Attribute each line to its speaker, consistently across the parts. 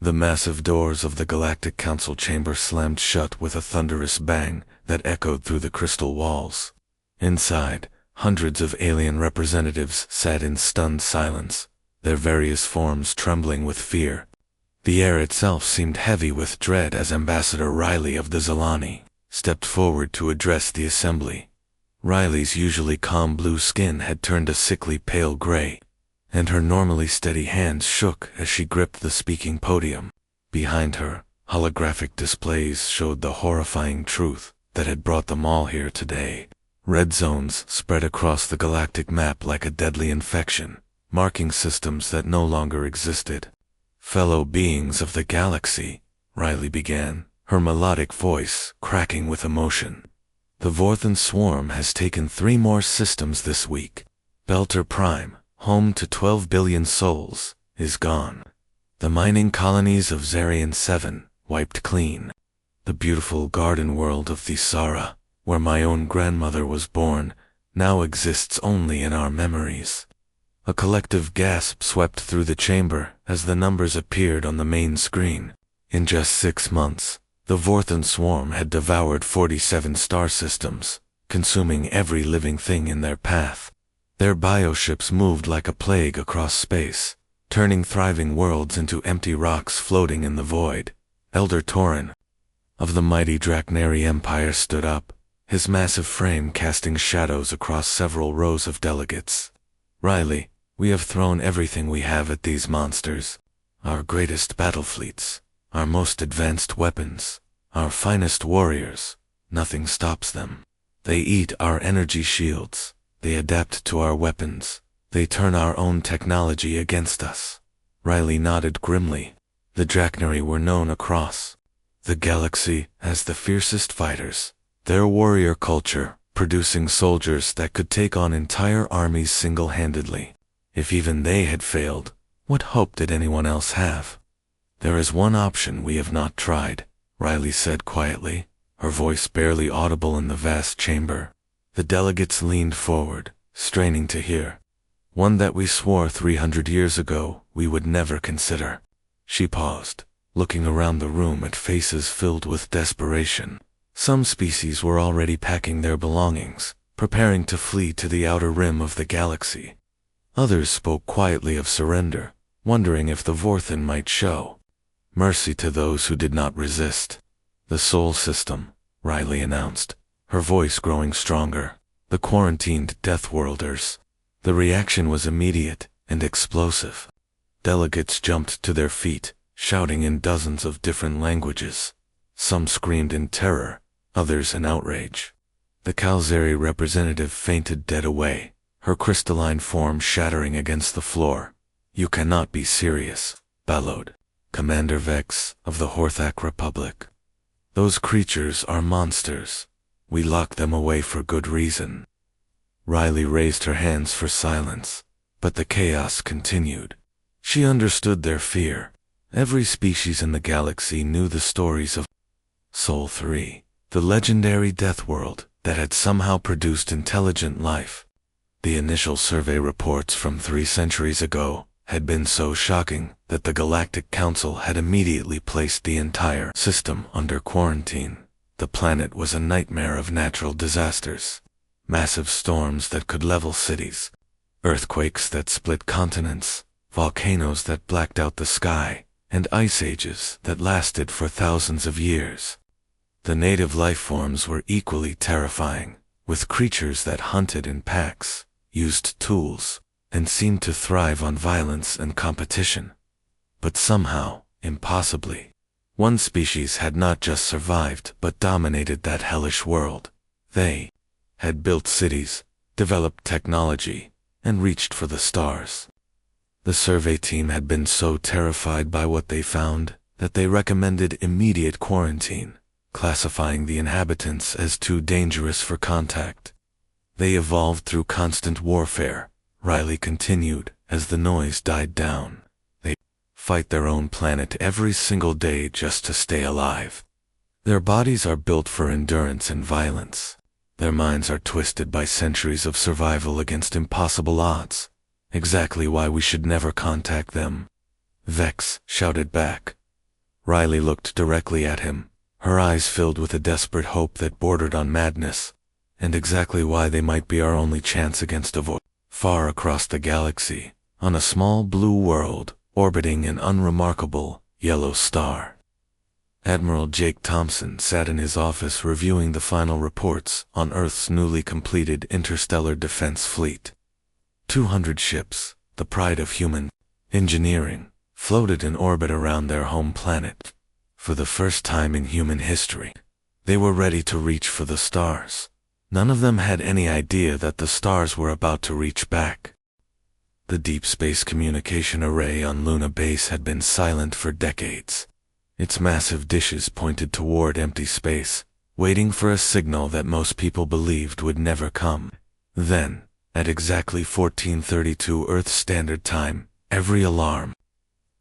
Speaker 1: The massive doors of the Galactic Council chamber slammed shut with a thunderous bang that echoed through the crystal walls. Inside, hundreds of alien representatives sat in stunned silence, their various forms trembling with fear. The air itself seemed heavy with dread as Ambassador Riley of the Zalani stepped forward to address the assembly. Riley's usually calm blue skin had turned a sickly pale gray, and her normally steady hands shook as she gripped the speaking podium. Behind her, holographic displays showed the horrifying truth that had brought them all here today. Red zones spread across the galactic map like a deadly infection, marking systems that no longer existed. "Fellow beings of the galaxy," Riley began, her melodic voice cracking with emotion. "The Vorthan swarm has taken 3 more systems this week. Belter Prime, home to 12 billion souls, is gone. The mining colonies of Zarian 7 wiped clean. The beautiful garden world of Thisara, where my own grandmother was born, now exists only in our memories." A collective gasp swept through the chamber as the numbers appeared on the main screen. In just 6 months, the Vorthan swarm had devoured 47 star systems, consuming every living thing in their path. Their bioships moved like a plague across space, turning thriving worlds into empty rocks floating in the void. Elder Torin of the mighty Draknari Empire stood up, his massive frame casting shadows across several rows of delegates. "Riley, we have thrown everything we have at these monsters. Our greatest battle fleets, our most advanced weapons, our finest warriors. Nothing stops them. They eat our energy shields. They adapt to our weapons. They turn our own technology against us." Riley nodded grimly. The Draknari were known across the galaxy as the fiercest fighters, their warrior culture producing soldiers that could take on entire armies single-handedly. If even they had failed, what hope did anyone else have? "There is one option we have not tried," Riley said quietly, her voice barely audible in the vast chamber. The delegates leaned forward, straining to hear. "One that we swore 300 years ago we would never consider." She paused, looking around the room at faces filled with desperation. Some species were already packing their belongings, preparing to flee to the outer rim of the galaxy. Others spoke quietly of surrender, wondering if the Vorthan might show mercy to those who did not resist. "The Sol System," Riley announced, her voice growing stronger. "The quarantined Deathworlders." The reaction was immediate and explosive. Delegates jumped to their feet, shouting in dozens of different languages. Some screamed in terror, others in outrage. The Kalzari representative fainted dead away, her crystalline form shattering against the floor. "You cannot be serious," bellowed Commander Vex of the Horthak Republic. "Those creatures are monsters. We locked them away for good reason." Riley raised her hands for silence, but the chaos continued. She understood their fear. Every species in the galaxy knew the stories of Sol 3, the legendary death world that had somehow produced intelligent life. The initial survey reports from 3 centuries ago had been so shocking that the Galactic Council had immediately placed the entire system under quarantine. The planet was a nightmare of natural disasters. Massive storms that could level cities, earthquakes that split continents, volcanoes that blacked out the sky, and ice ages that lasted for thousands of years. The native life forms were equally terrifying, with creatures that hunted in packs, used tools, and seemed to thrive on violence and competition. But somehow, impossibly, one species had not just survived but dominated that hellish world. They had built cities, developed technology, and reached for the stars. The survey team had been so terrified by what they found that they recommended immediate quarantine, classifying the inhabitants as too dangerous for contact. They evolved through constant warfare, Riley continued as the noise died down. They fight their own planet every single day just to stay alive. Their bodies are built for endurance and violence. Their minds are twisted by centuries of survival against impossible odds. Exactly why we should never contact them. Vex shouted back, Riley looked directly at him, her eyes filled with a desperate hope that bordered on madness, and exactly why they might be our only chance against a void. Far across the galaxy, on a small blue world, orbiting an unremarkable yellow star, Admiral Jake Thompson sat in his office reviewing the final reports on Earth's newly completed interstellar defense fleet. 200 ships, the pride of human engineering, floated in orbit around their home planet. For the first time in human history, they were ready to reach for the stars. None of them had any idea that the stars were about to reach back. The deep space communication array on Luna Base had been silent for decades. Its massive dishes pointed toward empty space, waiting for a signal that most people believed would never come. Then, at exactly 14:32 Earth Standard Time, every alarm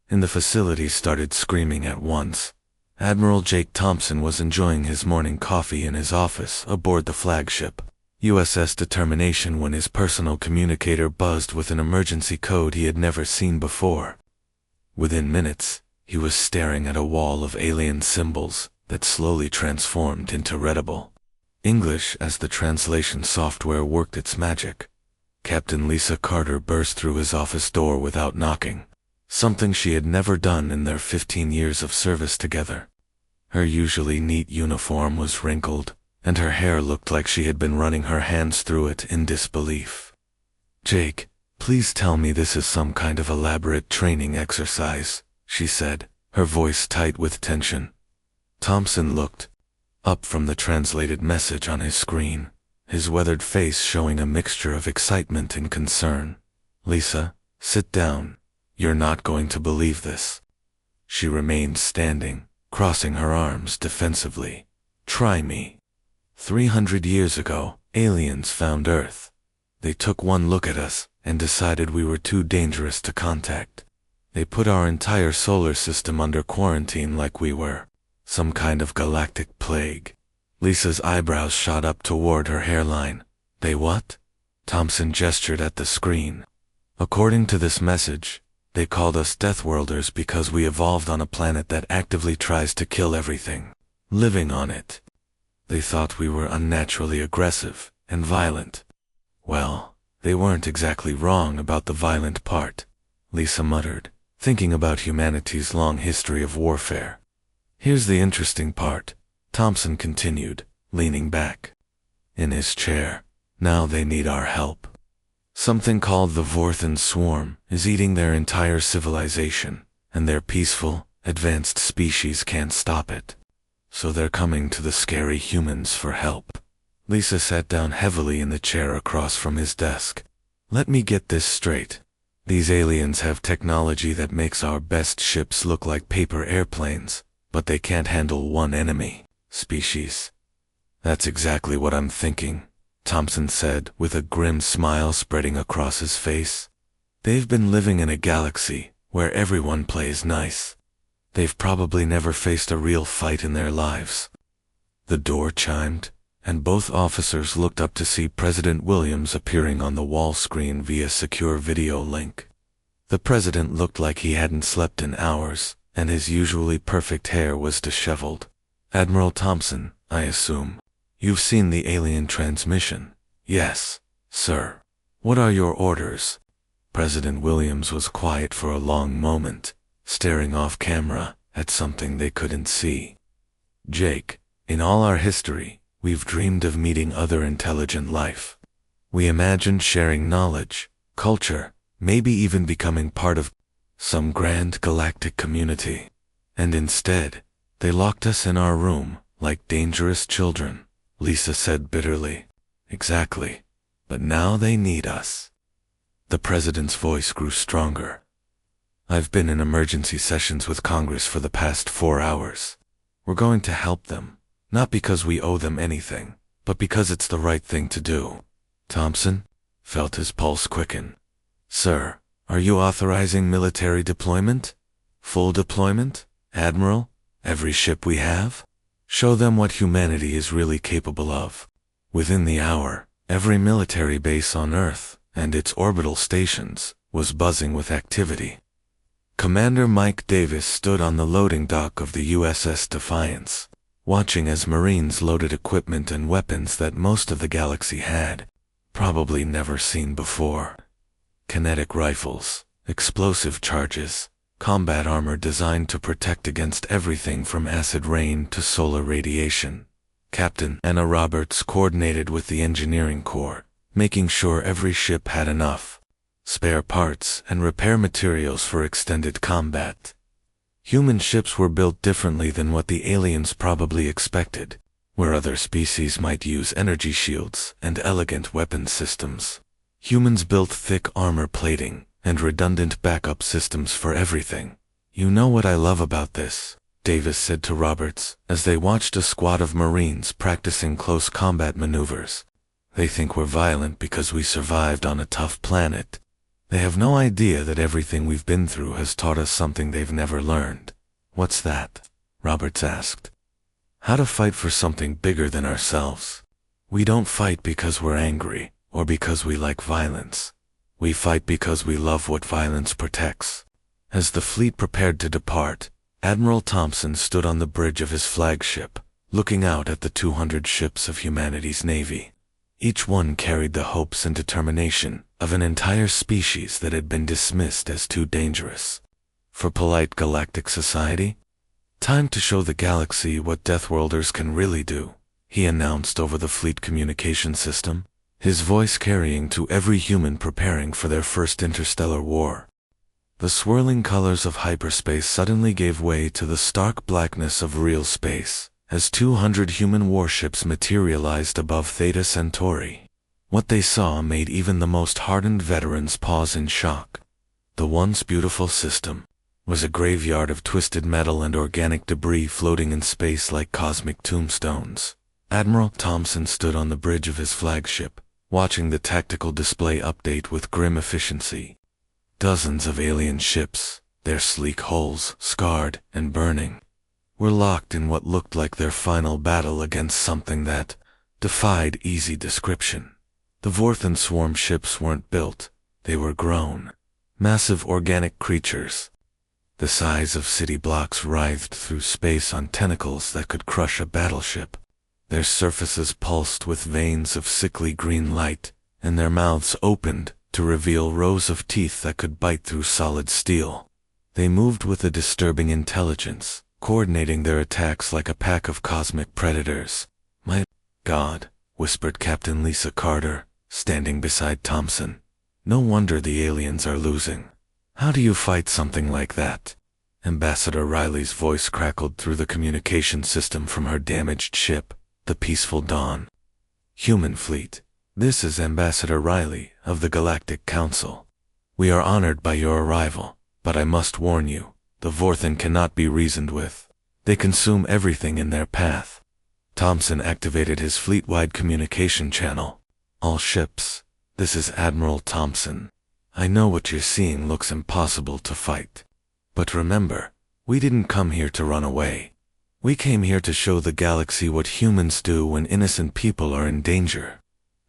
Speaker 1: in the facility started screaming at once. Admiral Jake Thompson was enjoying his morning coffee in his office aboard the flagship USS Determination when his personal communicator buzzed with an emergency code he had never seen before. Within minutes, he was staring at a wall of alien symbols that slowly transformed into readable English as the translation software worked its magic. Captain Lisa Carter burst through his office door without knocking, something she had never done in their 15 years of service together. Her usually neat uniform was wrinkled, and her hair looked like she had been running her hands through it in disbelief. "Jake, please tell me this is some kind of elaborate training exercise," she said, her voice tight with tension. Thompson looked up from the translated message on his screen, his weathered face showing a mixture of excitement and concern. "Lisa, sit down. You're not going to believe this." She remained standing, crossing her arms defensively. "Try me. 300 years ago, aliens found Earth. They took one look at us and decided we were too dangerous to contact. They put our entire solar system under quarantine like we were some kind of galactic plague." Lisa's eyebrows shot up toward her hairline. "They what?" Thompson gestured at the screen. "According to this message, they called us Deathworlders because we evolved on a planet that actively tries to kill everything living on it. They thought we were unnaturally aggressive and violent." "Well, they weren't exactly wrong about the violent part," Lisa muttered, thinking about humanity's long history of warfare. "Here's the interesting part," Thompson continued, leaning back in his chair. "Now they need our help. Something called the Vorthan Swarm is eating their entire civilization, and their peaceful, advanced species can't stop it. So they're coming to the scary humans for help." Lisa sat down heavily in the chair across from his desk. "Let me get this straight. These aliens have technology that makes our best ships look like paper airplanes, but they can't handle one enemy species." "That's exactly what I'm thinking," Thompson said with a grim smile spreading across his face. "They've been living in a galaxy where everyone plays nice. They've probably never faced a real fight in their lives." The door chimed, and both officers looked up to see President Williams appearing on the wall screen via secure video link. The president looked like he hadn't slept in hours, and his usually perfect hair was disheveled. "Admiral Thompson, I assume. You've seen the alien transmission." "Yes, sir." "What are your orders?" President Williams was quiet for a long moment, staring off camera at something they couldn't see. "Jake, in all our history, we've dreamed of meeting other intelligent life. We imagined sharing knowledge, culture, maybe even becoming part of some grand galactic community. And instead, they locked us in our room like dangerous children," Lisa said bitterly. "Exactly. But now they need us." The president's voice grew stronger. "I've been in emergency sessions with Congress for the past 4 hours. We're going to help them, not because we owe them anything, but because it's the right thing to do." Thompson felt his pulse quicken. "Sir, are you authorizing military deployment? Full deployment, Admiral? Every ship we have? Show them what humanity is really capable of." Within the hour, every military base on Earth and its orbital stations was buzzing with activity. Commander Mike Davis stood on the loading dock of the USS Defiance, watching as Marines loaded equipment and weapons that most of the galaxy had probably never seen before. Kinetic rifles, explosive charges, combat armor designed to protect against everything from acid rain to solar radiation. Captain Anna Roberts coordinated with the engineering corps, making sure every ship had enough spare parts and repair materials for extended combat. Human ships were built differently than what the aliens probably expected, where other species might use energy shields and elegant weapon systems. Humans built thick armor plating and redundant backup systems for everything. "You know what I love about this," Davis said to Roberts as they watched a squad of Marines practicing close combat maneuvers. "They think we're violent because we survived on a tough planet. They have no idea that everything we've been through has taught us something they've never learned." "What's that?" Roberts asked. "How to fight for something bigger than ourselves. We don't fight because we're angry or because we like violence. We fight because we love what violence protects." As the fleet prepared to depart, Admiral Thompson stood on the bridge of his flagship, looking out at the 200 ships of humanity's navy. Each one carried the hopes and determination of an entire species that had been dismissed as too dangerous for polite galactic society. "Time to show the galaxy what Deathworlders can really do," he announced over the fleet communication system, his voice carrying to every human preparing for their first interstellar war. The swirling colors of hyperspace suddenly gave way to the stark blackness of real space as 200 human warships materialized above Theta Centauri. What they saw made even the most hardened veterans pause in shock. The once beautiful system was a graveyard of twisted metal and organic debris floating in space like cosmic tombstones. Admiral Thompson stood on the bridge of his flagship, watching the tactical display update with grim efficiency. Dozens of alien ships, their sleek hulls scarred and burning, were locked in what looked like their final battle against something that defied easy description. The Vorthan swarm ships weren't built, they were grown. Massive organic creatures, the size of city blocks, writhed through space on tentacles that could crush a battleship. Their surfaces pulsed with veins of sickly green light, and their mouths opened to reveal rows of teeth that could bite through solid steel. They moved with a disturbing intelligence, coordinating their attacks like a pack of cosmic predators. "My God," whispered Captain Lisa Carter, standing beside Thompson. "No wonder the aliens are losing. How do you fight something like that?" Ambassador Riley's voice crackled through the communication system from her damaged ship, the Peaceful Dawn. "Human fleet, this is Ambassador Riley of the Galactic Council. We are honored by your arrival, but I must warn you, the Vorthan cannot be reasoned with. They consume everything in their path." Thompson activated his fleet-wide communication channel. "All ships, this is Admiral Thompson. I know what you're seeing looks impossible to fight. But remember, we didn't come here to run away. We came here to show the galaxy what humans do when innocent people are in danger."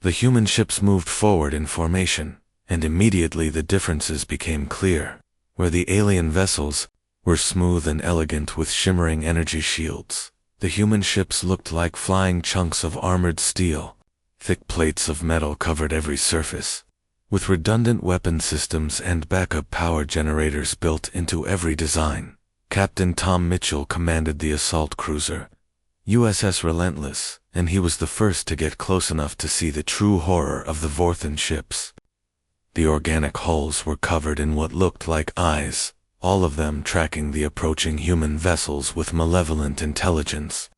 Speaker 1: The human ships moved forward in formation, and immediately the differences became clear. Where the alien vessels were smooth and elegant with shimmering energy shields, the human ships looked like flying chunks of armored steel. Thick plates of metal covered every surface, with redundant weapon systems and backup power generators built into every design. Captain Tom Mitchell commanded the assault cruiser, USS Relentless, and he was the first to get close enough to see the true horror of the Vorthan ships. The organic hulls were covered in what looked like eyes, all of them tracking the approaching human vessels with malevolent intelligence.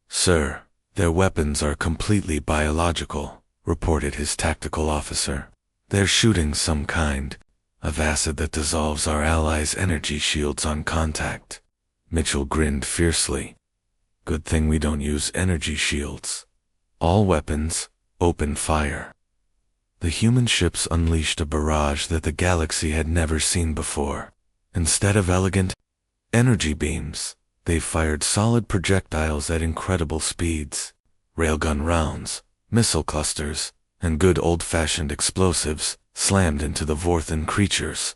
Speaker 1: "Sir, their weapons are completely biological," reported his tactical officer. "They're shooting some kind of acid that dissolves our allies' energy shields on contact." Mitchell grinned fiercely. "Good thing we don't use energy shields. All weapons, open fire." The human ships unleashed a barrage that the galaxy had never seen before. Instead of elegant energy beams, they fired solid projectiles at incredible speeds. Railgun rounds, missile clusters, and good old-fashioned explosives slammed into the Vorthan creatures.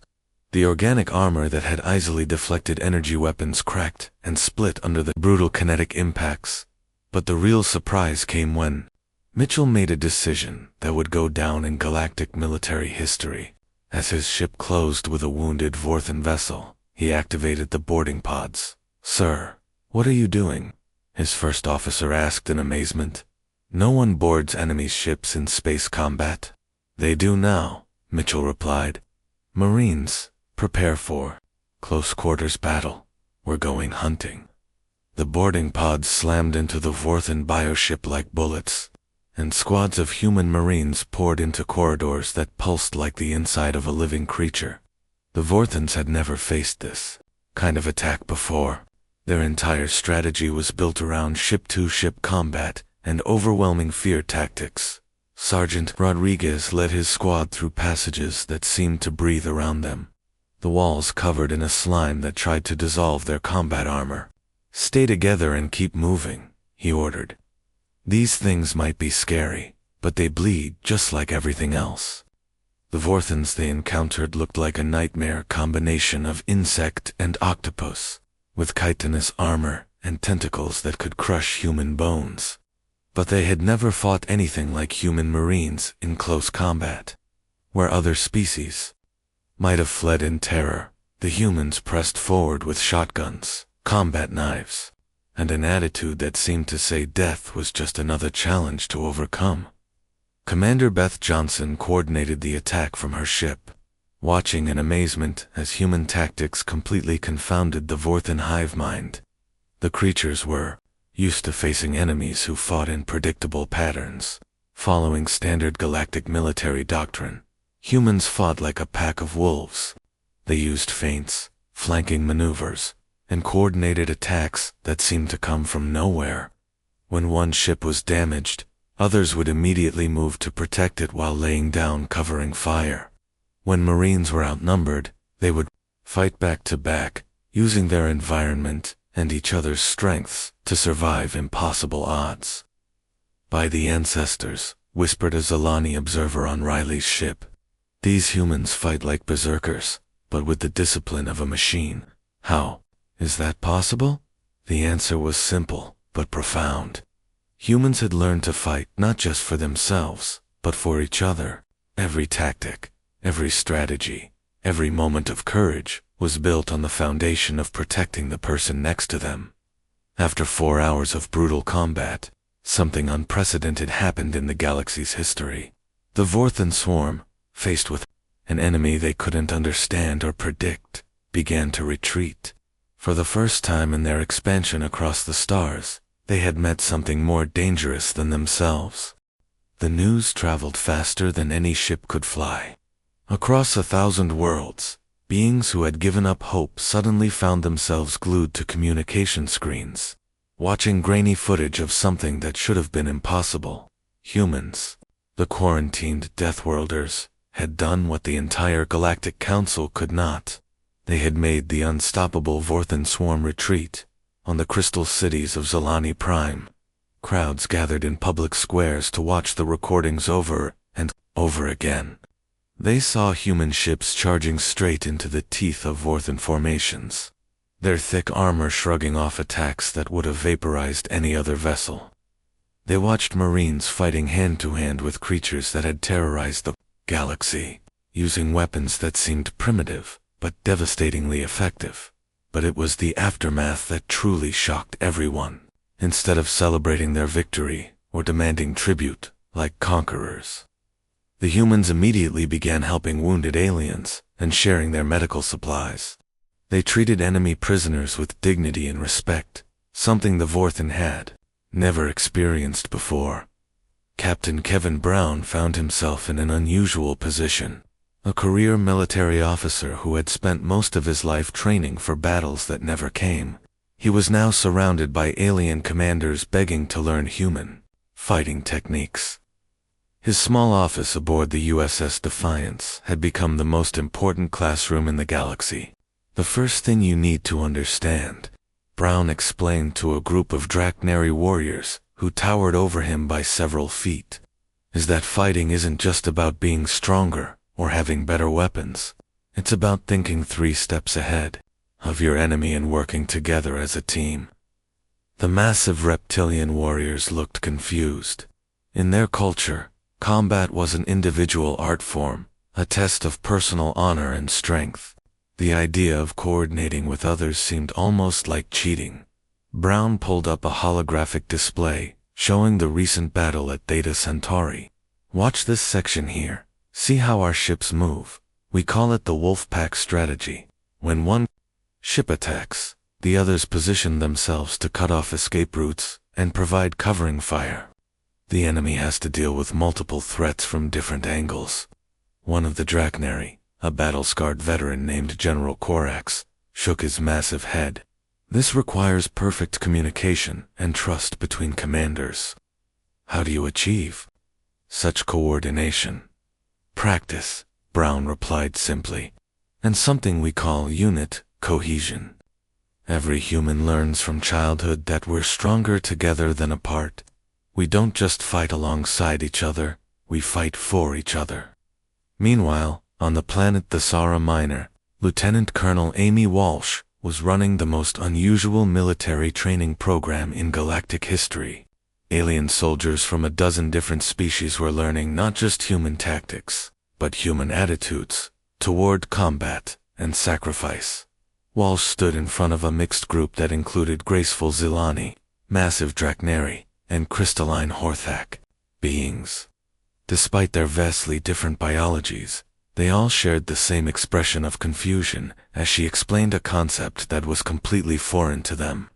Speaker 1: The organic armor that had easily deflected energy weapons cracked and split under the brutal kinetic impacts. But the real surprise came when Mitchell made a decision that would go down in galactic military history. As his ship closed with a wounded Vorthan vessel, he activated the boarding pods. "Sir, what are you doing?" his first officer asked in amazement. "No one boards enemy ships in space combat." "They do now," Mitchell replied. "Marines, prepare for close quarters battle. We're going hunting." The boarding pods slammed into the Vorthan bioship like bullets, and squads of human Marines poured into corridors that pulsed like the inside of a living creature. The Vorthans had never faced this kind of attack before. Their entire strategy was built around ship-to-ship combat and overwhelming fear tactics. Sergeant Rodriguez led his squad through passages that seemed to breathe around them, the walls covered in a slime that tried to dissolve their combat armor. "Stay together and keep moving," he ordered. "These things might be scary, but they bleed just like everything else." The Vorthans they encountered looked like a nightmare combination of insect and octopus, with chitinous armor and tentacles that could crush human bones. But they had never fought anything like human Marines in close combat. Where other species might have fled in terror, the humans pressed forward with shotguns, combat knives, and an attitude that seemed to say death was just another challenge to overcome. Commander Beth Johnson coordinated the attack from her ship, watching in amazement as human tactics completely confounded the Vorthan hive mind. The creatures were used to facing enemies who fought in predictable patterns, following standard galactic military doctrine. Humans fought like a pack of wolves. They used feints, flanking maneuvers, and coordinated attacks that seemed to come from nowhere. When one ship was damaged, others would immediately move to protect it while laying down covering fire. When Marines were outnumbered, they would fight back to back, using their environment and each other's strengths to survive impossible odds. "By the ancestors," whispered a Zalani observer on Riley's ship, "these humans fight like berserkers, but with the discipline of a machine. How is that possible?" The answer was simple, but profound. Humans had learned to fight not just for themselves, but for each other. Every tactic, every strategy, every moment of courage was built on the foundation of protecting the person next to them. After 4 hours of brutal combat, something unprecedented happened in the galaxy's history. The Vorthan swarm, faced with an enemy they couldn't understand or predict, began to retreat. For the first time in their expansion across the stars, they had met something more dangerous than themselves. The news traveled faster than any ship could fly. Across 1,000 worlds, beings who had given up hope suddenly found themselves glued to communication screens, watching grainy footage of something that should have been impossible. Humans, the quarantined Deathworlders, had done what the entire Galactic Council could not. They had made the unstoppable Vorthan swarm retreat on the crystal cities of Zalani Prime. Crowds gathered in public squares to watch the recordings over and over again. They saw human ships charging straight into the teeth of Vorthan formations, their thick armor shrugging off attacks that would have vaporized any other vessel. They watched Marines fighting hand-to-hand with creatures that had terrorized the galaxy, using weapons that seemed primitive, but devastatingly effective. But it was the aftermath that truly shocked everyone. Instead of celebrating their victory or demanding tribute like conquerors, the humans immediately began helping wounded aliens and sharing their medical supplies. They treated enemy prisoners with dignity and respect, something the Vorthan had never experienced before. Captain Kevin Brown found himself in an unusual position. A career military officer who had spent most of his life training for battles that never came. He was now surrounded by alien commanders begging to learn human fighting techniques. His small office aboard the USS Defiance had become the most important classroom in the galaxy. "The first thing you need to understand," Brown explained to a group of Draknari warriors who towered over him by several feet, "is that fighting isn't just about being stronger or having better weapons. It's about thinking 3 steps ahead of your enemy and working together as a team. The massive reptilian warriors looked confused. In their culture, combat was an individual art form, a test of personal honor and strength. The idea of coordinating with others seemed almost like cheating. Brown pulled up a holographic display, showing the recent battle at Theta Centauri. Watch this section here. See how our ships move. We call it the Wolfpack strategy. When one ship attacks, the others position themselves to cut off escape routes and provide covering fire. The enemy has to deal with multiple threats from different angles. One of the Drachnari, a battle-scarred veteran named General Corax, shook his massive head. This requires perfect communication and trust between commanders. How do you achieve such coordination? Practice, Brown replied simply, and something we call unit cohesion. Every human learns from childhood that we're stronger together than apart. We don't just fight alongside each other, we fight for each other. Meanwhile, on the planet Thesara Minor, Lieutenant Colonel Amy Walsh was running the most unusual military training program in galactic history. Alien soldiers from a dozen different species were learning not just human tactics, but human attitudes toward combat and sacrifice. Walsh stood in front of a mixed group that included graceful Zilani, massive Drachnari, and crystalline Horthak beings. Despite their vastly different biologies, they all shared the same expression of confusion as she explained a concept that was completely foreign to them.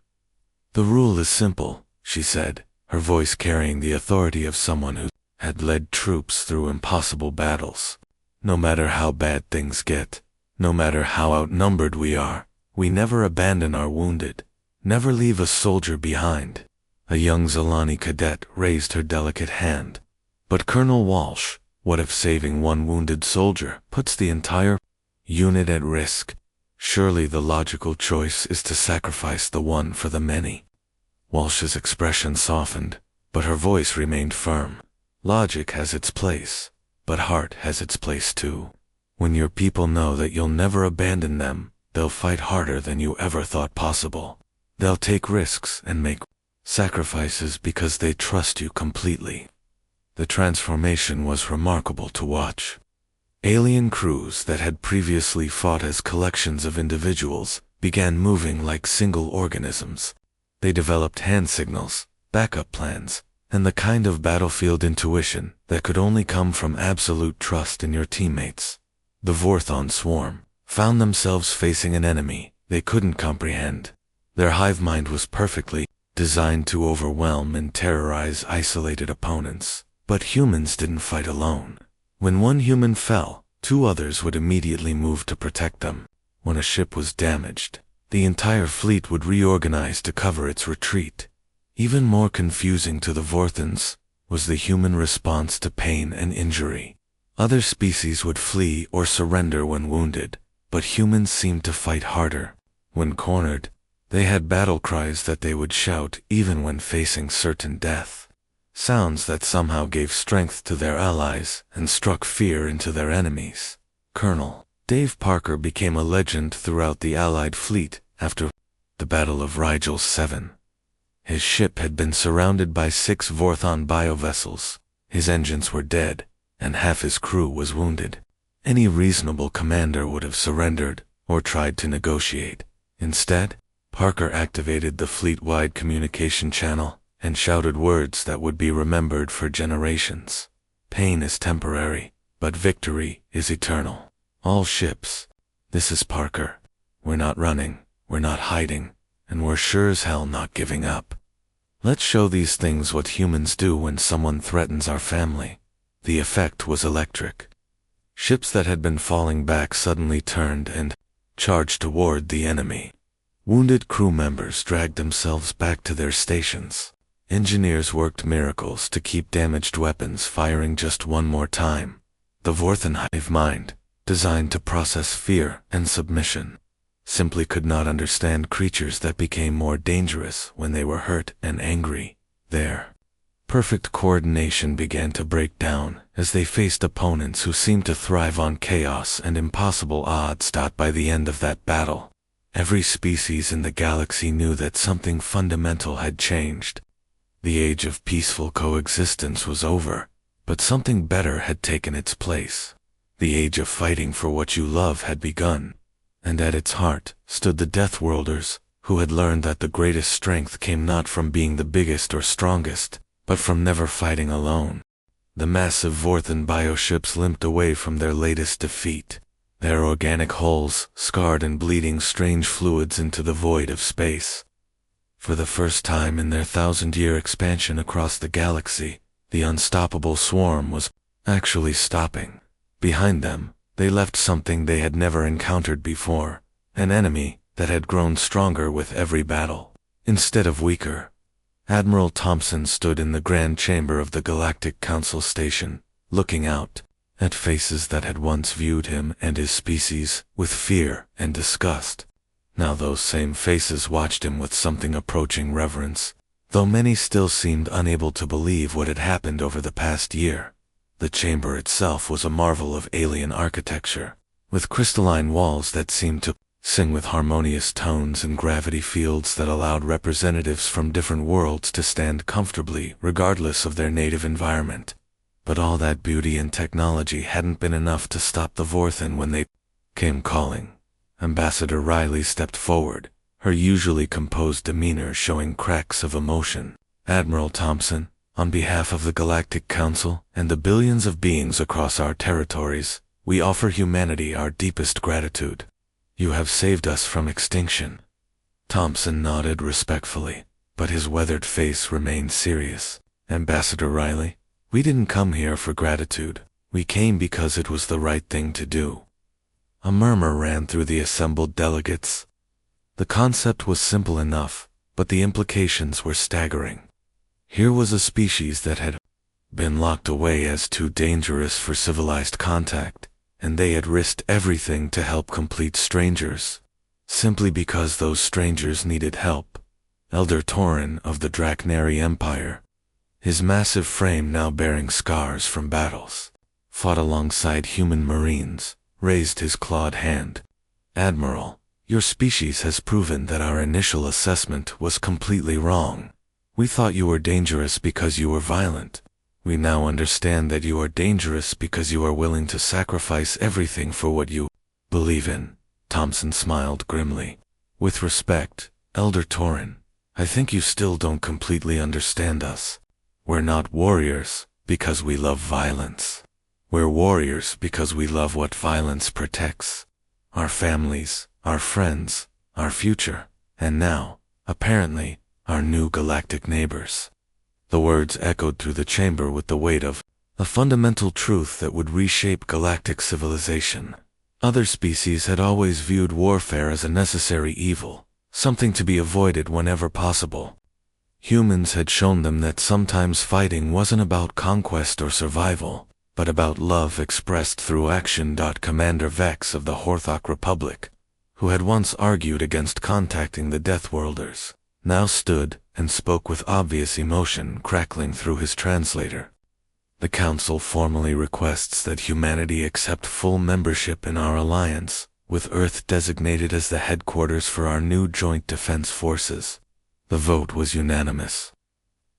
Speaker 1: The rule is simple, she said, her voice carrying the authority of someone who had led troops through impossible battles. No matter how bad things get, no matter how outnumbered we are, we never abandon our wounded, never leave a soldier behind. A young Zilani cadet raised her delicate hand. But Colonel Walsh, what if saving one wounded soldier puts the entire unit at risk? Surely the logical choice is to sacrifice the one for the many. Walsh's expression softened, but her voice remained firm. Logic has its place, but heart has its place too. When your people know that you'll never abandon them, they'll fight harder than you ever thought possible. They'll take risks and make sacrifices because they trust you completely. The transformation was remarkable to watch. Alien crews that had previously fought as collections of individuals began moving like single organisms. They developed hand signals, backup plans, and the kind of battlefield intuition that could only come from absolute trust in your teammates. The Vorthon swarm found themselves facing an enemy they couldn't comprehend. Their hive mind was perfectly designed to overwhelm and terrorize isolated opponents. But humans didn't fight alone. When one human fell, 2 others would immediately move to protect them. When a ship was damaged, the entire fleet would reorganize to cover its retreat. Even more confusing to the Vorthons was the human response to pain and injury. Other species would flee or surrender when wounded, but humans seemed to fight harder. When cornered, they had battle cries that they would shout even when facing certain death. Sounds that somehow gave strength to their allies and struck fear into their enemies. Colonel Dave Parker became a legend throughout the Allied fleet after the Battle of Rigel 7. His ship had been surrounded by 6 Vorthon biovessels. His engines were dead, and half his crew was wounded. Any reasonable commander would have surrendered or tried to negotiate. Instead, Parker activated the fleet-wide communication channel and shouted words that would be remembered for generations. Pain is temporary, but victory is eternal. All ships, this is Parker. We're not running, we're not hiding, and we're sure as hell not giving up. Let's show these things what humans do when someone threatens our family. The effect was electric. Ships that had been falling back suddenly turned and charged toward the enemy. Wounded crew members dragged themselves back to their stations. Engineers worked miracles to keep damaged weapons firing just one more time. The Vorthon hive mind, designed to process fear and submission, simply could not understand creatures that became more dangerous when they were hurt and angry. Their Perfect coordination began to break down as they faced opponents who seemed to thrive on chaos and impossible odds. By the end of that battle, every species in the galaxy knew that something fundamental had changed. The age of peaceful coexistence was over, but something better had taken its place. The age of fighting for what you love had begun, and at its heart stood the Deathworlders, who had learned that the greatest strength came not from being the biggest or strongest, but from never fighting alone. The massive Vorthan bioships limped away from their latest defeat, their organic hulls scarred and bleeding strange fluids into the void of space. For the first time in their 1,000-year expansion across the galaxy, the unstoppable swarm was actually stopping. Behind them, they left something they had never encountered before, an enemy that had grown stronger with every battle, instead of weaker. Admiral Thompson stood in the Grand Chamber of the Galactic Council Station, looking out at faces that had once viewed him and his species with fear and disgust. Now those same faces watched him with something approaching reverence, though many still seemed unable to believe what had happened over the past year. The chamber itself was a marvel of alien architecture, with crystalline walls that seemed to sing with harmonious tones and gravity fields that allowed representatives from different worlds to stand comfortably regardless of their native environment. But all that beauty and technology hadn't been enough to stop the Vorthan when they came calling. Ambassador Riley stepped forward, her usually composed demeanor showing cracks of emotion. "Admiral Thompson, on behalf of the Galactic Council and the billions of beings across our territories, we offer humanity our deepest gratitude. You have saved us from extinction." Thompson nodded respectfully, but his weathered face remained serious. "Ambassador Riley, we didn't come here for gratitude. We came because it was the right thing to do." A murmur ran through the assembled delegates. The concept was simple enough, but the implications were staggering. Here was a species that had been locked away as too dangerous for civilized contact, and they had risked everything to help complete strangers, simply because those strangers needed help. Elder Torin of the Draknari Empire, his massive frame now bearing scars from battles, fought alongside human marines, raised his clawed hand. "Admiral, your species has proven that our initial assessment was completely wrong. We thought you were dangerous because you were violent. We now understand that you are dangerous because you are willing to sacrifice everything for what you believe in." Thompson smiled grimly. "With respect, Elder Torin, I think you still don't completely understand us. We're not warriors because we love violence. We're warriors because we love what violence protects. Our families, our friends, our future, and now, apparently, our new galactic neighbors." The words echoed through the chamber with the weight of a fundamental truth that would reshape galactic civilization. Other species had always viewed warfare as a necessary evil, something to be avoided whenever possible. Humans had shown them that sometimes fighting wasn't about conquest or survival, but about love expressed through action. Commander Vex of the Horthok Republic, who had once argued against contacting the Deathworlders, now stood and spoke with obvious emotion crackling through his translator. "The Council formally requests that humanity accept full membership in our alliance, with Earth designated as the headquarters for our new joint defense forces." The vote was unanimous.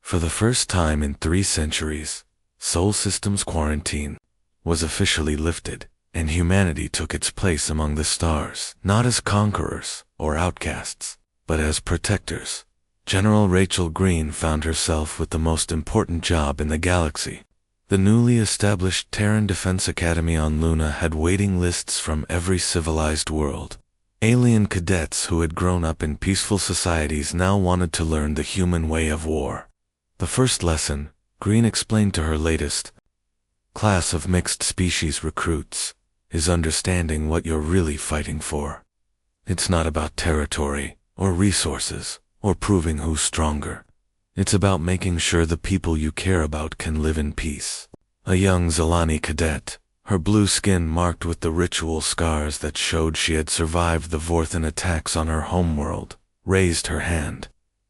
Speaker 1: For the first time in 3 centuries, Sol System's quarantine was officially lifted, and humanity took its place among the stars, not as conquerors or outcasts, but as protectors. General Rachel Green found herself with the most important job in the galaxy. The newly established Terran Defense Academy on Luna had waiting lists from every civilized world. Alien cadets who had grown up in peaceful societies now wanted to learn the human way of war. The first lesson, Green explained to her latest class of mixed species recruits, is understanding what you're really fighting for. It's not about territory or resources or proving who's stronger. It's about making sure the people you care about can live in peace. A young Zalani cadet, her blue skin marked with the ritual scars that showed she had survived the Vorthan attacks on her homeworld, raised her hand.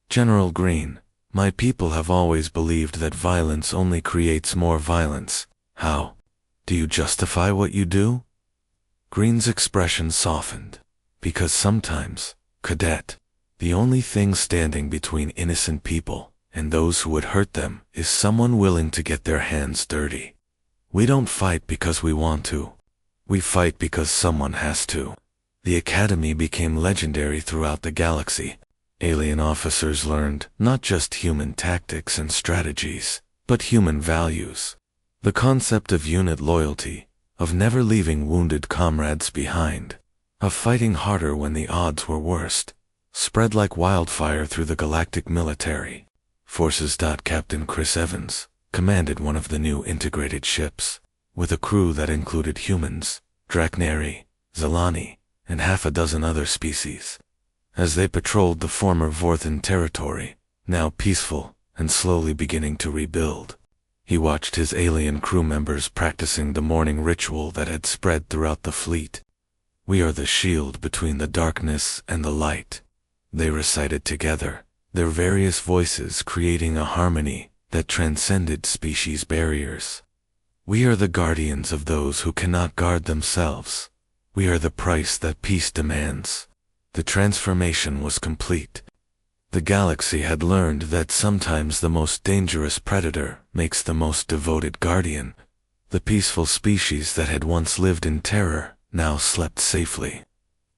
Speaker 1: "General Green, My people have always believed that violence only creates more violence. How? Do you justify what you do? Green's expression softened. Because sometimes, Cadet, the only thing standing between innocent people and those who would hurt them is someone willing to get their hands dirty. We don't fight because we want to. We fight because someone has to. The Academy became legendary throughout the galaxy. Alien officers learned not just human tactics and strategies, but human values. The concept of unit loyalty, of never leaving wounded comrades behind, of fighting harder when the odds were worst, spread like wildfire through the galactic military forces. Captain Chris Evans commanded one of the new integrated ships, with a crew that included humans, Draknari, Zalani, and half a dozen other species. As they patrolled the former Vorthan territory, now peaceful and slowly beginning to rebuild, he watched his alien crew members practicing the morning ritual that had spread throughout the fleet. "We are the shield between the darkness and the light," they recited together, their various voices creating a harmony that transcended species barriers. "We are the guardians of those who cannot guard themselves. We are the price that peace demands." The transformation was complete. The galaxy had learned that sometimes the most dangerous predator makes the most devoted guardian. The peaceful species that had once lived in terror now slept safely,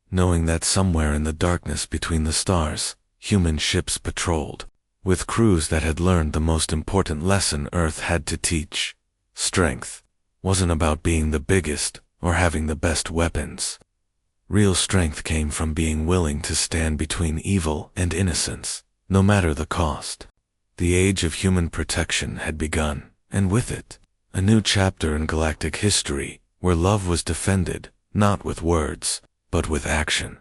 Speaker 1: knowing that somewhere in the darkness between the stars, human ships patrolled, with crews that had learned the most important lesson Earth had to teach. Strength wasn't about being the biggest or having the best weapons. Real strength came from being willing to stand between evil and innocence, no matter the cost. The age of human protection had begun, and with it, a new chapter in galactic history, where love was defended, not with words, but with action.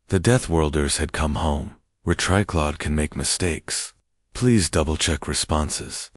Speaker 1: The Deathworlders had come home, where Triclod can make mistakes. Please double-check responses.